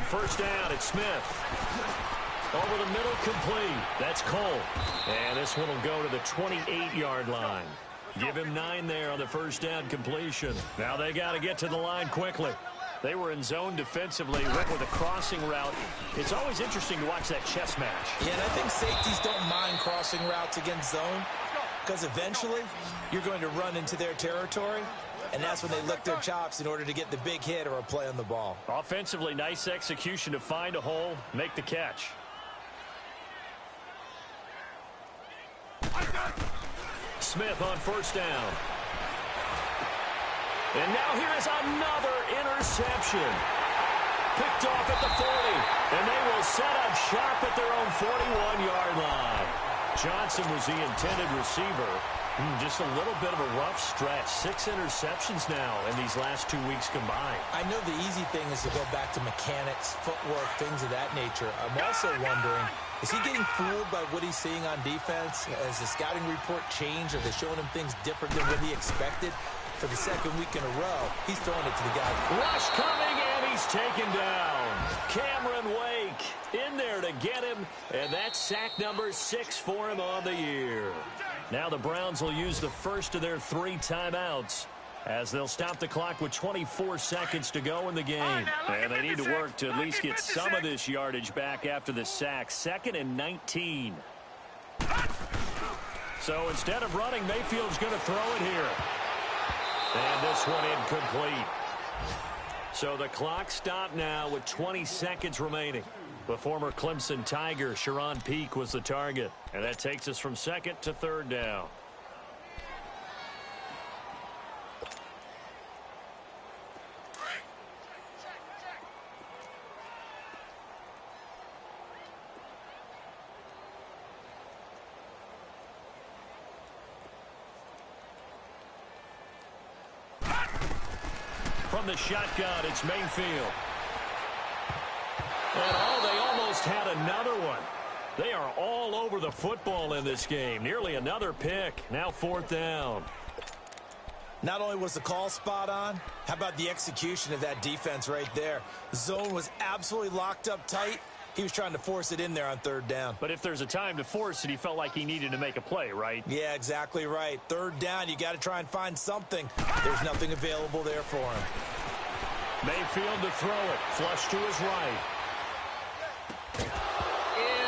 S1: First down, it's Smith. Over the middle, complete. That's Cole. And this one will go to the 28-yard line. Give him 9 there on the first down completion. Now they got to get to the line quickly. They were in zone defensively, went with a crossing route. It's always interesting to watch that chess match.
S3: Yeah, and I think safeties don't mind crossing routes against zone because eventually you're going to run into their territory. And that's when they lick their chops in order to get the big hit or a play on the ball.
S1: Offensively, nice execution to find a hole, make the catch. Smith on first down. And now here is another interception. Picked off at the 40. And they will set up shop at their own 41-yard line. Johnson was the intended receiver. Just a little bit of a rough stretch. 6 interceptions now in these last 2 weeks combined.
S3: I know the easy thing is to go back to mechanics, footwork, things of that nature. I'm also wondering, is he getting fooled by what he's seeing on defense? Has the scouting report changed? Are they showing him things different than what he expected? For the second week in a row, he's throwing it to the guy.
S1: Rush coming, and he's taken down. Cameron Wake in there to get him, and that's sack number 6 for him on the year. Now the Browns will use the first of their 3 timeouts as they'll stop the clock with 24 seconds to go in the game. And they need to work to at least get some of this yardage back after the sack. 2nd and 19. So instead of running, Mayfield's going to throw it here. And this one incomplete. So the clock stopped now with 20 seconds remaining. The former Clemson Tiger, Sharon Peak, was the target. And that takes us from second to third down. From the shotgun, it's Mayfield. And they almost had another one. They are all over the football in this game. Nearly another pick. Now fourth down.
S3: Not only was the call spot on, how about the execution of that defense right there? The zone was absolutely locked up tight. He was trying to force it in there on third down.
S1: But if there's a time to force it, he felt like he needed to make a play, right?
S3: Yeah, exactly right. Third down, you got to try and find something. There's nothing available there for him.
S1: Mayfield to throw it. Flush to his right.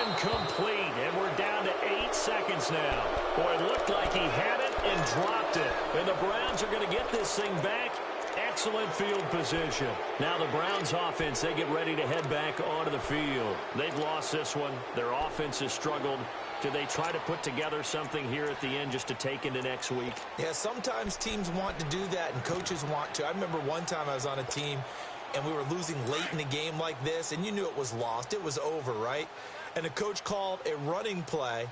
S1: Incomplete. And we're down to 8 seconds now. Boy, it looked like he had it and dropped it. And the Browns are going to get this thing back. Excellent field position. Now the Browns offense, they get ready to head back onto the field. They've lost this one. Their offense has struggled. Do they try to put together something here at the end just to take into next week?
S3: Yeah, sometimes teams want to do that and coaches want to. I remember one time I was on a team and we were losing late in a game like this, and you knew it was lost. It was over, right? And the coach called a running play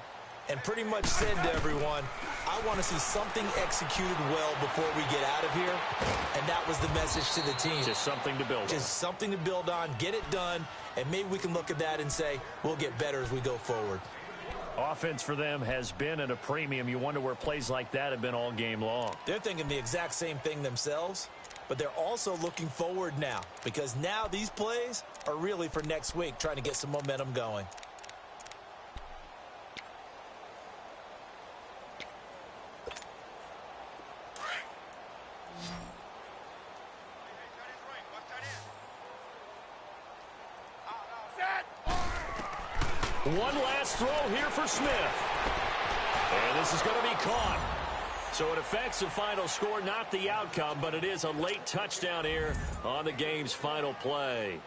S3: and pretty much said to everyone, I want to see something executed well before we get out of here. And that was the message to the team.
S1: Just something to build on.
S3: Just something to build on, get it done, and maybe we can look at that and say, we'll get better as we go forward.
S1: Offense for them has been at a premium. You wonder where plays like that have been all game long.
S3: They're thinking the exact same thing themselves, but they're also looking forward now because now these plays are really for next week, trying to get some momentum going.
S1: One last throw here for Smith. And this is going to be caught. So it affects the final score, not the outcome, but it is a late touchdown here on the game's final play.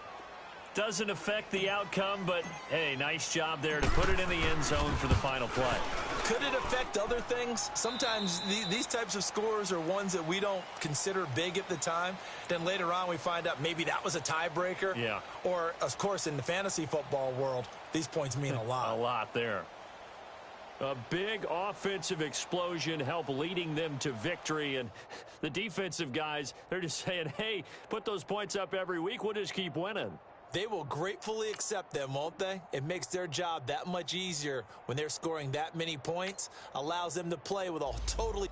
S1: Doesn't affect the outcome, but, hey, nice job there to put it in the end zone for the final play.
S3: Could it affect other things? Sometimes these types of scores are ones that we don't consider big at the time. Then later on we find out maybe that was a tiebreaker.
S1: Yeah.
S3: Or, of course, in the fantasy football world, these points mean a lot.
S1: A lot there. A big offensive explosion helped leading them to victory. And the defensive guys, they're just saying, hey, put those points up every week. We'll just keep winning.
S3: They will gratefully accept them, won't they? It makes their job that much easier when they're scoring that many points, allows them to play with a totally